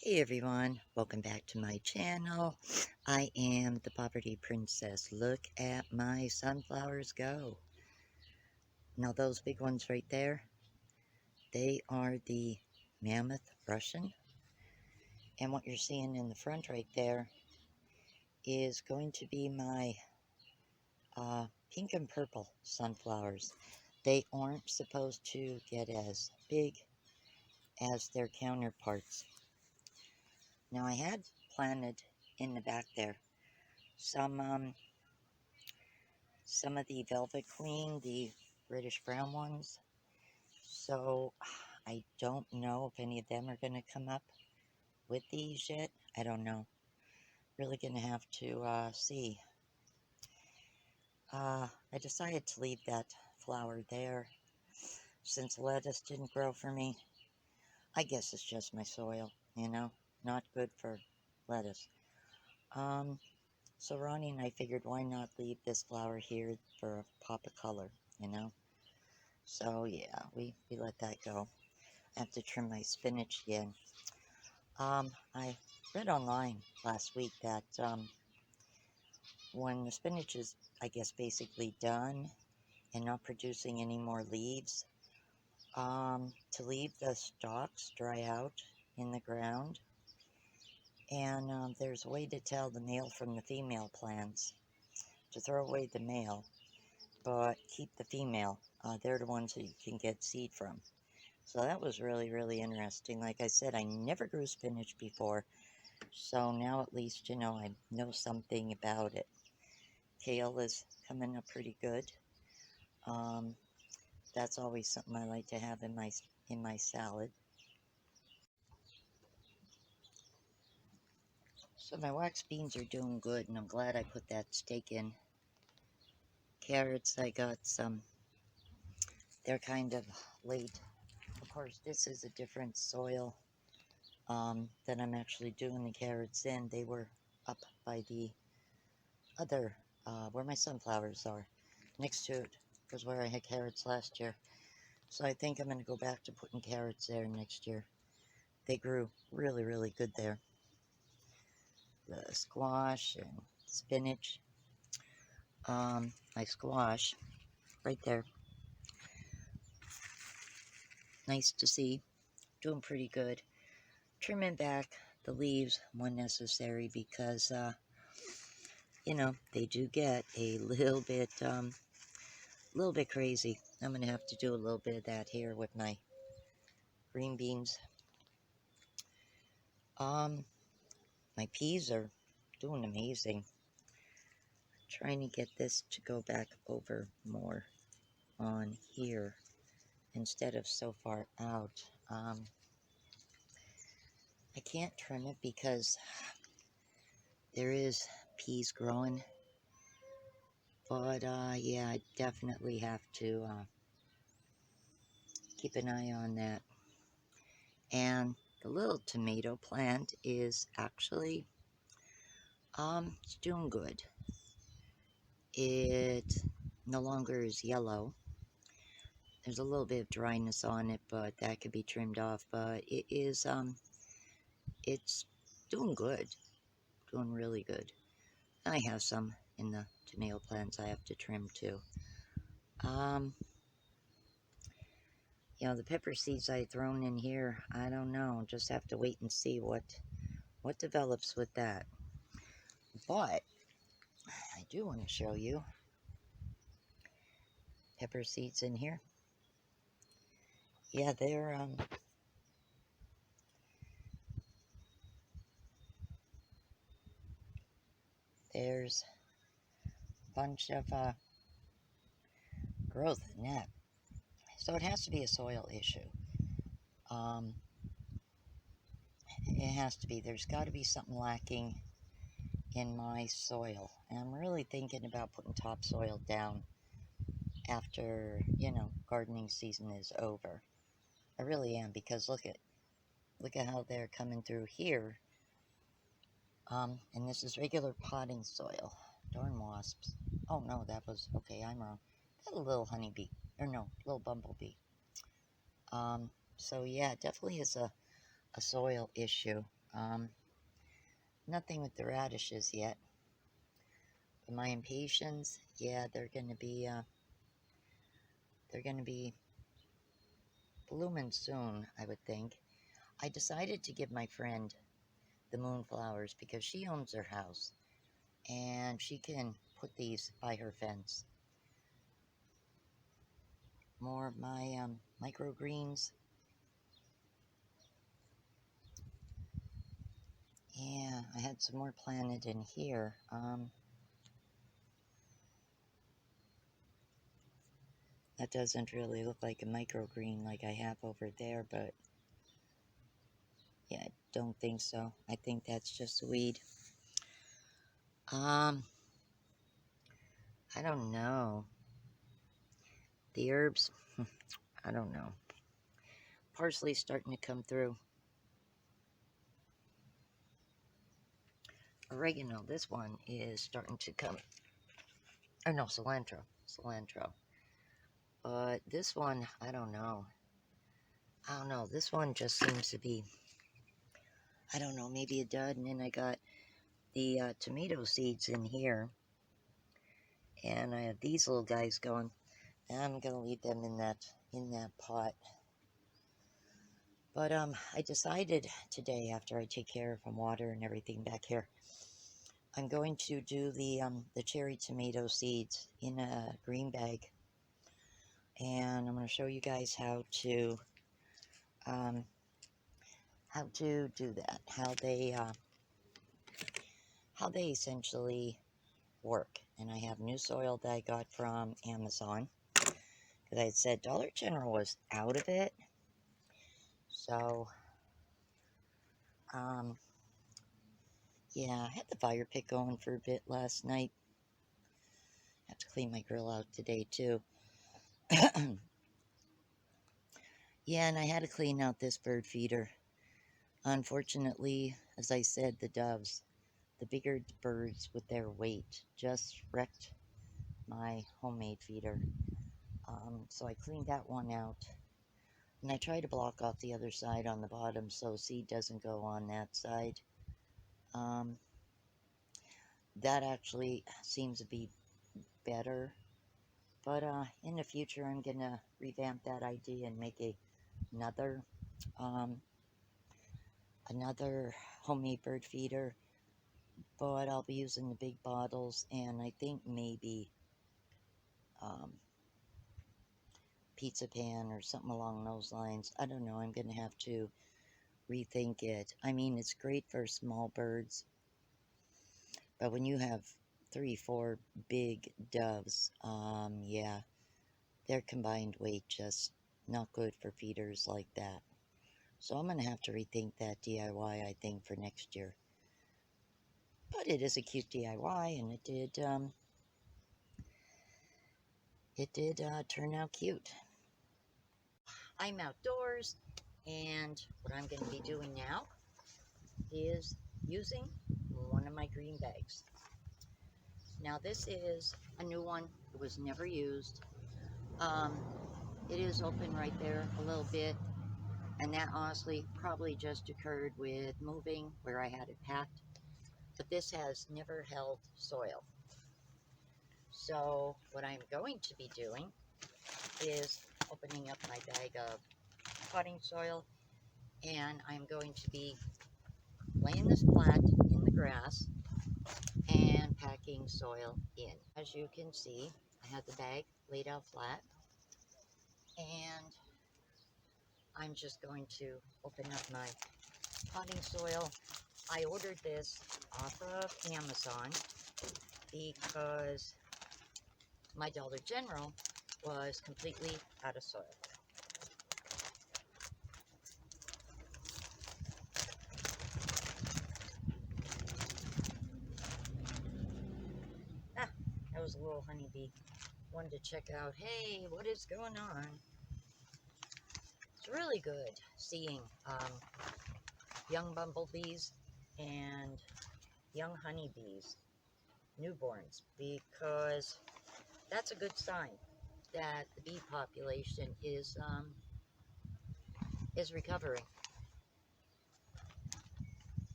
Hey everyone, welcome back to my channel. I am the Poverty Princess. Look at my sunflowers go. Now those big ones right there, they are the mammoth Russian. And what you're seeing in the front right there is going to be my pink and purple sunflowers. They aren't supposed to get as big as their counterparts. Now I had planted in the back there some of the Velvet Queen, the British brown ones. So I don't know if any of them are going to come up with these yet. I don't know. Really going to have to see. I decided to leave that flower there since lettuce didn't grow for me. I guess it's just my soil, not good for lettuce. Um, so Ronnie and I figured why not leave this flower here for a pop of color, you know? So yeah, we let that go. I have to trim my spinach again. I read online last week that when the spinach is, I guess, basically done and not producing any more leaves, to leave the stalks dry out in the ground. And there's a way to tell the male from the female plants, to throw away the male, but keep the female. They're the ones that you can get seed from. So that was really, really interesting. Like I said, I never grew spinach before. So now at least, I know something about it. Kale is coming up pretty good. Um, that's always something I like to have in my salad. So my wax beans are doing good, and I'm glad I put that steak in. Carrots, I got some. They're kind of late. Of course, this is a different soil that I'm actually doing the carrots in. They were up by the other, where my sunflowers are. Next to it was where I had carrots last year. So I think I'm going to go back to putting carrots there next year. They grew really, really good there. The squash and spinach. My squash, right there. Nice to see. Doing pretty good. Trimming back the leaves when necessary because, they do get a little bit crazy. I'm going to have to do a little bit of that here with my green beans. My peas are doing amazing. Trying to get this to go back over more on here instead of so far out. I can't trim it because there is peas growing, but yeah, I definitely have to keep an eye on that. And the little tomato plant is actually it's doing good. It no longer is yellow. There's a little bit of dryness on it, but that could be trimmed off. But it's doing good, doing really good. I have some in the tomato plants I have to trim too. Um, the pepper seeds I thrown in here, I don't know. Just have to wait and see what develops with that. But I do want to show you pepper seeds in here. Yeah, there's a bunch of growth in that. So it has to be a soil issue. Um, it has to be. There's got to be something lacking in my soil. And I'm really thinking about putting topsoil down after, gardening season is over. I really am, because look at how they're coming through here. And this is regular potting soil. Darn wasps. Oh no, that was, okay, I'm wrong. Got a little honeybee, or no, little bumblebee. So yeah, it definitely is a soil issue. Um, Nothing with the radishes yet. But my impatiens, yeah, they're gonna be blooming soon, I would think. I decided to give my friend the moonflowers because she owns her house and she can put these by her fence. More of my microgreens. Yeah, I had some more planted in here. That doesn't really look like a microgreen like I have over there, but yeah, I don't think so. I think that's just a weed. I don't know. The herbs, I don't know. Parsley's starting to come through. Oregano, this one is starting to come. Oh no, cilantro. Cilantro. But this one, I don't know. I don't know. This one just seems to be, I don't know, maybe a dud. And then I got the tomato seeds in here. And I have these little guys going. And I'm going to leave them in that pot. But I decided today, after I take care of some water and everything back here, I'm going to do the cherry tomato seeds in a green bag. And I'm going to show you guys how to do that, how they essentially work. And I have new soil that I got from Amazon, because I had said Dollar General was out of it. So yeah, I had the fire pit going for a bit last night. I have to clean my grill out today too. Yeah, and I had to clean out this bird feeder. Unfortunately, as I said, the doves, the bigger birds with their weight, just wrecked my homemade feeder. So I cleaned that one out. And I try to block off the other side on the bottom so seed doesn't go on that side. That actually seems to be better. But in the future, I'm going to revamp that idea and make another homemade bird feeder. But I'll be using the big bottles, and I think maybe pizza pan or something along those lines. I don't know. I'm going to have to rethink it. I mean, it's great for small birds, but when you have 3-4 big doves, yeah, their combined weight just not good for feeders like that. So I'm going to have to rethink that DIY, I think, for next year. But it is a cute DIY, and it did turn out cute. I'm outdoors, and what I'm going to be doing now is using one of my green bags. Now this is a new one. It was never used. It is open right there a little bit, and that honestly probably just occurred with moving where I had it packed. But this has never held soil. So what I'm going to be doing is opening up my bag of potting soil, and I'm going to be laying this flat in the grass and packing soil in. As you can see, I have the bag laid out flat, and I'm just going to open up my potting soil. I ordered this off of Amazon because my Dollar General was completely out of soil. That was a little honeybee. Wanted to check out, hey, what is going on? It's really good seeing young bumblebees and young honeybees, newborns, because that's a good sign that the bee population is recovering.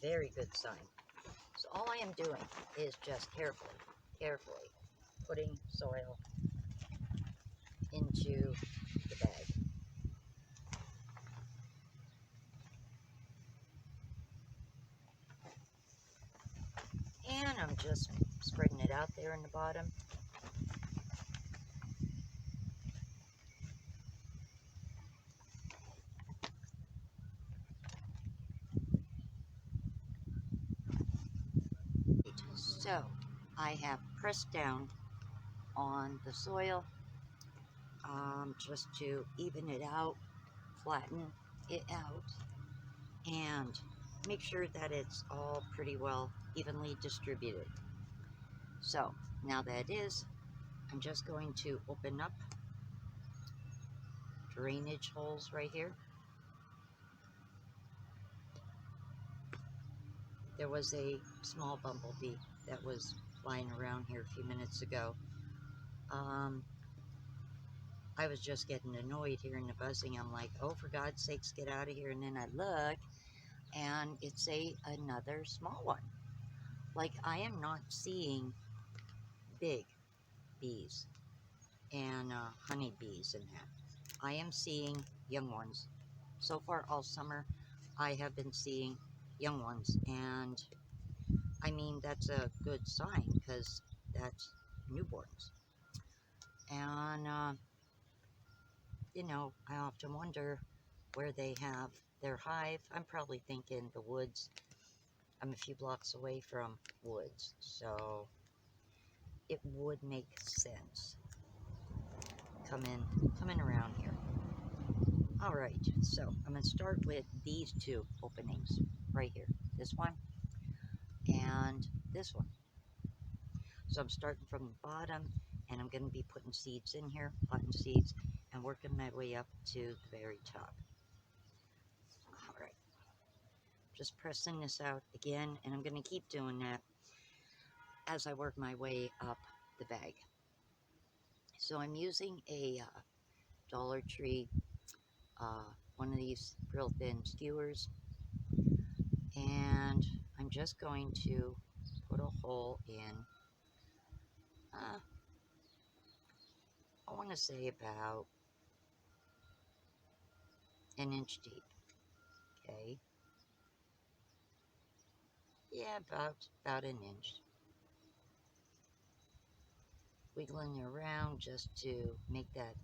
very good sign. So all I am doing is just carefully putting soil into the bag. And I'm just spreading it out there in the bottom. So I have pressed down on the soil just to even it out, flatten it out, and make sure that it's all pretty well evenly distributed. So now that it is, I'm just going to open up drainage holes right here. There was a small bumblebee that was flying around here a few minutes ago. I was just getting annoyed hearing the buzzing. I'm like, oh, for God's sakes, get out of here. And then I look, and it's another small one. Like, I am not seeing big bees and honeybees in that. I am seeing young ones. So far all summer, I have been seeing young ones, and I mean, that's a good sign because that's newborns. And you know, I often wonder where they have their hive. I'm probably thinking the woods. I'm a few blocks away from woods, so it would make sense coming around here. All right, so I'm going to start with these two openings right here. This one and this one. So I'm starting from the bottom, and I'm going to be putting seeds in here, planting seeds, and working my way up to the very top. All right, just pressing this out again, and I'm going to keep doing that as I work my way up the bag. So I'm using a Dollar Tree, one of these real thin skewers, and I'm just going to put a hole in, I want to say about an inch deep. Okay, yeah, about an inch. Wiggling around just to make that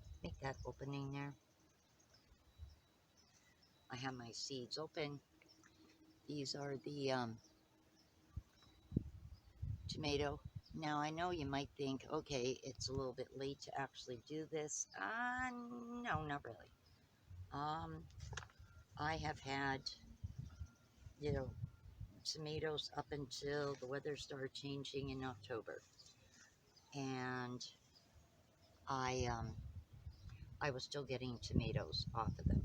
opening there. I have my seeds open. These are the tomato. Now I know you might think, okay, it's a little bit late to actually do this. No, not really. I have had, you know, tomatoes up until the weather started changing in October, and I was still getting tomatoes off of them.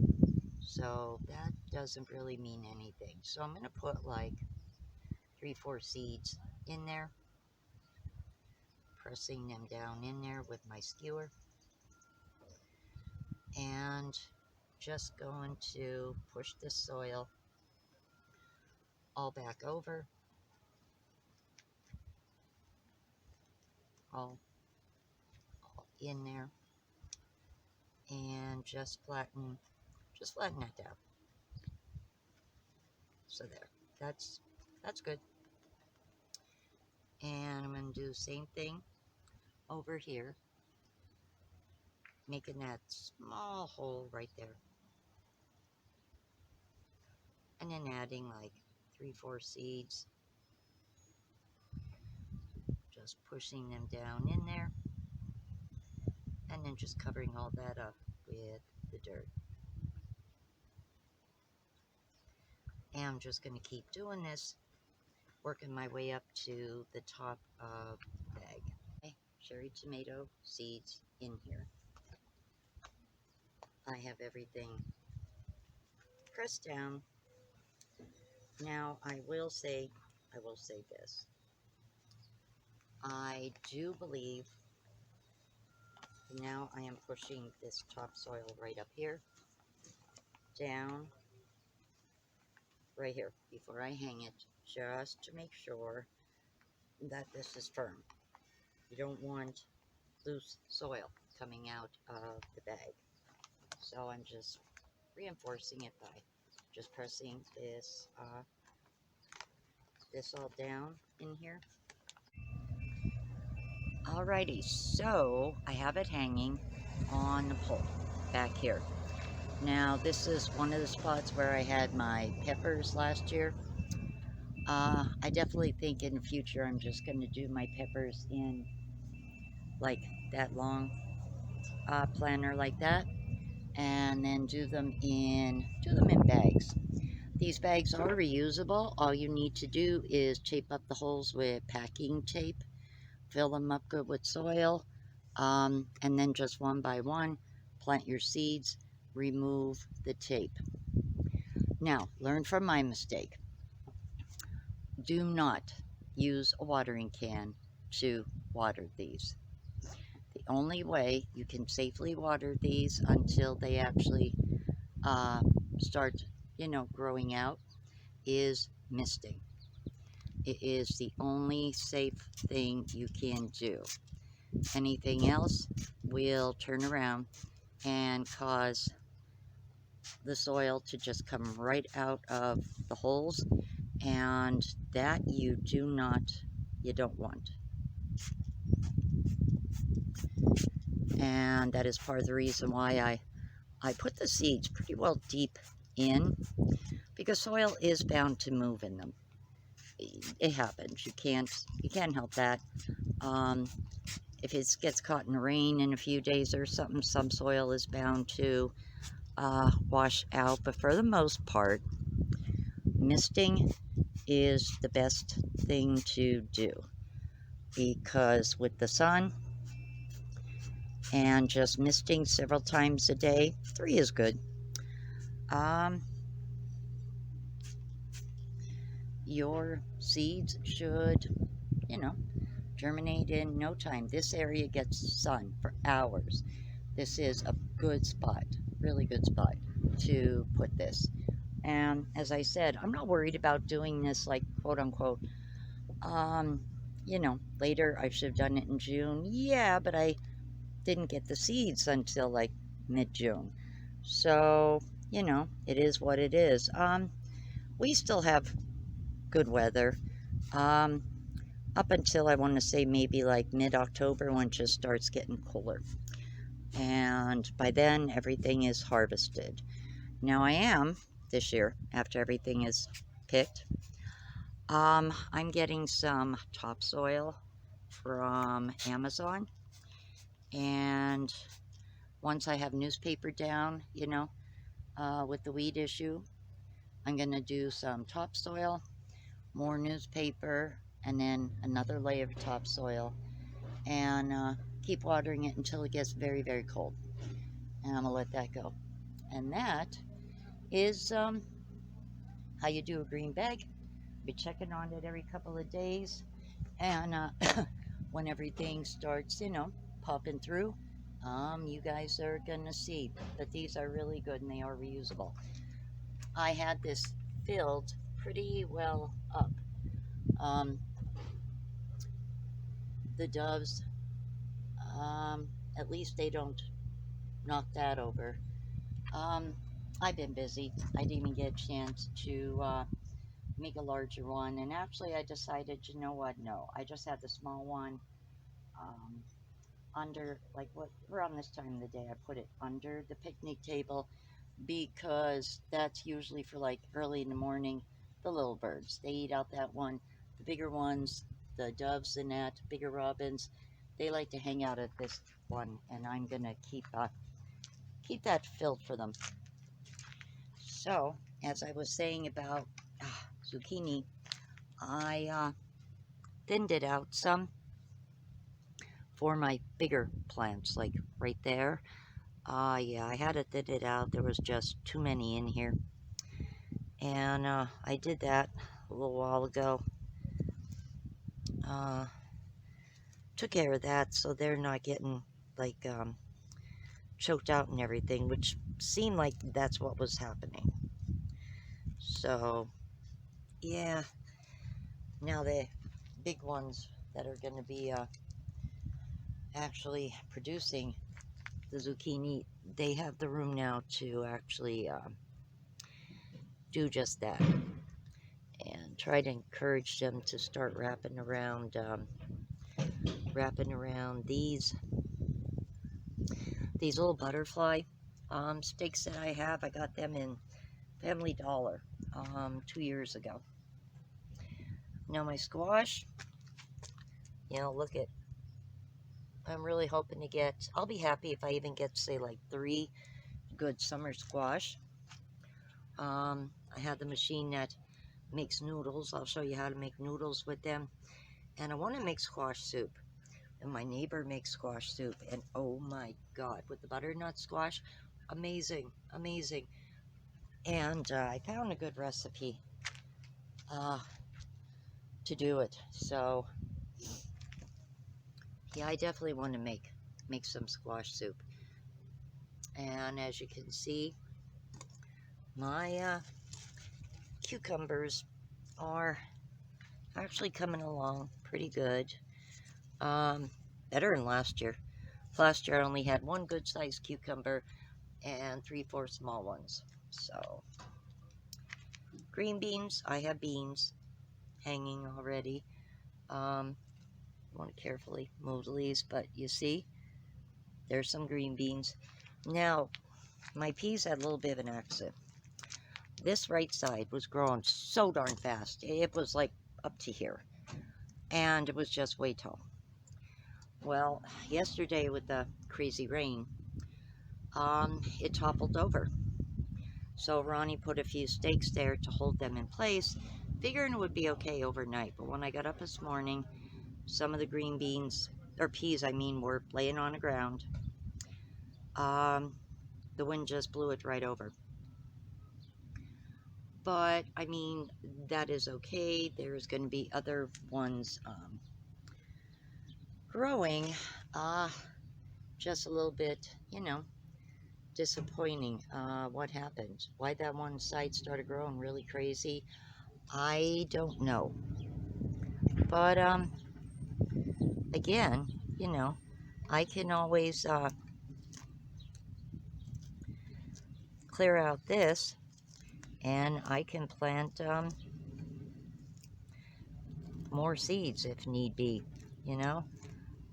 So that doesn't really mean anything. So I'm gonna put like 3-4 seeds in there, pressing them down in there with my skewer, and just going to push the soil all back over, all in there, and just flatten that down. So there, that's good. And I'm going to do the same thing over here, making that small hole right there, and then adding like 3-4 seeds, just pushing them down in there, and then just covering all that up with the dirt. And I'm just going to keep doing this, working my way up to the top of the bag. Okay, cherry tomato seeds in here. I have everything pressed down. Now I will say this. I do believe now I am pushing this topsoil right up here, down right here before I hang it, just to make sure that this is firm. You don't want loose soil coming out of the bag. So I'm just reinforcing it by just pressing this all down in here. Alrighty, so I have it hanging on the pole back here. Now this is one of the spots where I had my peppers last year. I definitely think in the future I'm just going to do my peppers in like that long planter like that, and then do them in bags. These bags are reusable. All you need to do is tape up the holes with packing tape, fill them up good with soil, and then just one by one plant your seeds, remove the tape. Now, learn from my mistake. Do not use a watering can to water these. The only way you can safely water these until they actually uh, start, growing out is misting. It is the only safe thing you can do. Anything else will turn around and cause the soil to just come right out of the holes, and that you don't want. And that is part of the reason why I put the seeds pretty well deep in, because soil is bound to move in them. It happens. You can't help that. If it gets caught in the rain in a few days or something, some soil is bound to wash out. But for the most part, misting is the best thing to do, because with the sun and just misting several times a day, 3 is good. Your seeds should, germinate in no time. This area gets sun for hours. This is a good spot, really good spot to put this. And as I said, I'm not worried about doing this like quote unquote, later. I should have done it in June. Yeah, but I didn't get the seeds until like mid-June. So, it is what it is. We still have good weather. Up until I want to say maybe like mid-October, when it just starts getting cooler. And by then, everything is harvested. Now I am, this year, after everything is picked, I'm getting some topsoil from Amazon. And once I have newspaper down, with the weed issue, I'm going to do some topsoil, more newspaper, and then another layer of topsoil, and keep watering it until it gets very, very cold. And I'm going to let that go. And that is how you do a green bag. Be checking on it every couple of days. And when everything starts, popping through, you guys are going to see that these are really good and they are reusable. I had this filled pretty well up. The doves, at least they don't knock that over. I've been busy. I didn't even get a chance to make a larger one. And actually, I decided, you know what? No, I just had the small one um, under, like, what around this time of the day, I put it under the picnic table, because that's usually for like early in the morning. The little birds, they eat out that one. The bigger ones, the doves and that, bigger robins, they like to hang out at this one, and I'm gonna keep that filled for them. So, as I was saying about zucchini, I thinned it out some for my bigger plants, like right there. Yeah, I had to thin it out. There was just too many in here. And I did that a little while ago. Took care of that so they're not getting like choked out and everything, which seemed like that's what was happening. So yeah, now the big ones that are going to be actually producing the zucchini, they have the room now to actually do just that, and try to encourage them to start wrapping around these little butterfly sticks that I have. I got them in Family Dollar 2 years ago. Now my squash, look at, I'm really hoping to get, I'll be happy if I even get, say, like 3 good summer squash. I have the machine that makes noodles. I'll show you how to make noodles with them. And I want to make squash soup. And my neighbor makes squash soup. And oh my God, with the butternut squash, amazing, amazing. And I found a good recipe to do it. So yeah, I definitely want to make some squash soup. And as you can see, my cucumbers are actually coming along pretty good. Better than last year. Last year I only had 1 good sized cucumber and 3-4 small ones. So green beans, I have beans hanging already. I want to carefully move the leaves, but you see, there's some green beans. Now, my peas had a little bit of an accident. This right side was growing so darn fast. It was like up to here, and it was just way tall. Well, yesterday with the crazy rain, it toppled over. So Ronnie put a few stakes there to hold them in place, figuring it would be okay overnight. But when I got up this morning, some of the green beans, or peas I mean, were laying on the ground. The wind just blew it right over. But I mean, that is okay. There's going to be other ones growing. Just a little bit, disappointing. What happened? Why that one side started growing really crazy, I don't know. But again, I can always clear out this, and I can plant more seeds if need be.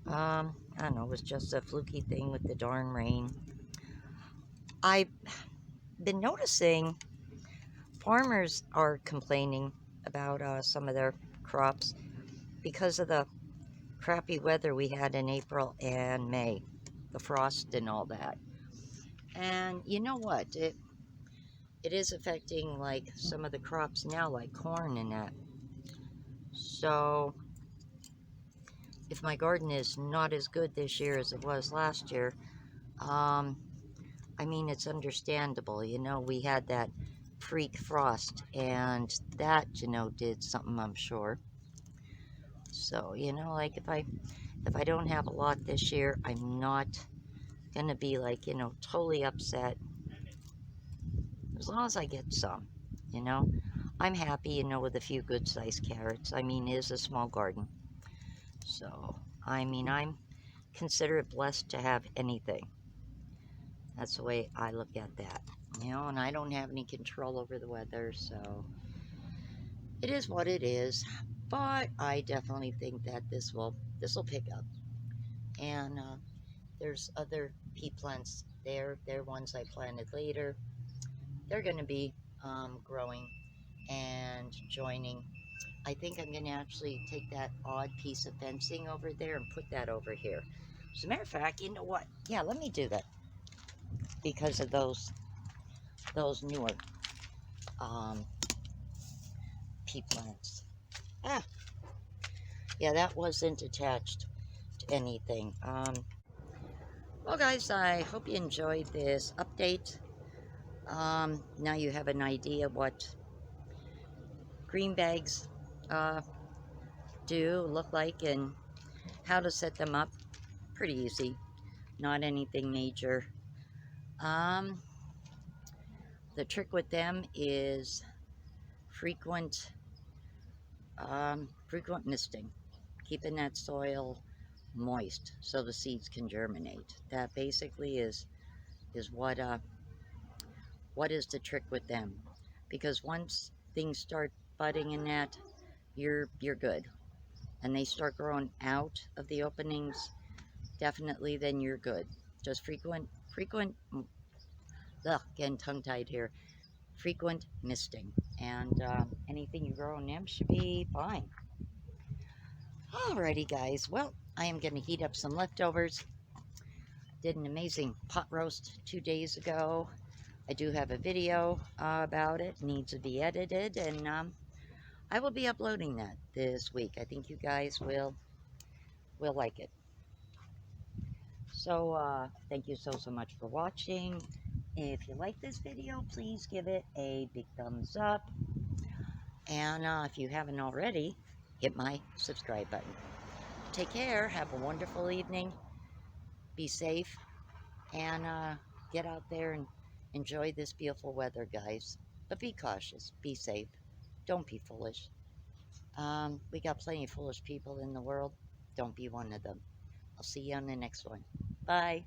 I don't know, it was just a fluky thing with the darn rain. I've been noticing farmers are complaining about some of their crops because of the crappy weather we had in April and May, the frost and all that. And you know what? It is affecting like some of the crops now, like corn and that. So if my garden is not as good this year as it was last year, I mean, it's understandable. We had that freak frost, and that, did something, I'm sure. So, like if I don't have a lot this year, I'm not gonna be like, totally upset. As long as I get some, I'm happy, with a few good sized carrots. I mean, it is a small garden. So, I mean, I'm considered blessed to have anything. That's the way I look at that. And I don't have any control over the weather, so it is what it is. But I definitely think that this will pick up. And there's other pea plants there. They're ones I planted later. They're going to be growing and joining. I think I'm going to actually take that odd piece of fencing over there and put that over here. As a matter of fact, you know what? Yeah, let me do that because of those newer pea plants. Yeah, that wasn't attached to anything. Well, guys, I hope you enjoyed this update. Now you have an idea what green bags look like and how to set them up. Pretty easy, not anything major. The trick with them is frequent Frequent misting, keeping that soil moist so the seeds can germinate. That basically is what is the trick with them, because once things start budding in that, you're good, and they start growing out of the openings, definitely then you're good. Just frequent ugh, getting tongue tied here, frequent misting, and anything you grow in them should be fine. Alrighty guys, well, I am going to heat up some leftovers. Did an amazing pot roast 2 days ago. I do have a video about it, needs to be edited, and I will be uploading that this week. I think you guys will like it. So thank you so much for watching. If you like this video, please give it a big thumbs up, and if you haven't already, hit my subscribe button. Take care, have a wonderful evening, be safe, and get out there and enjoy this beautiful weather, guys. But be cautious, be safe, don't be foolish. We got plenty of foolish people in the world. Don't be one of them. I'll see you on the next one. Bye.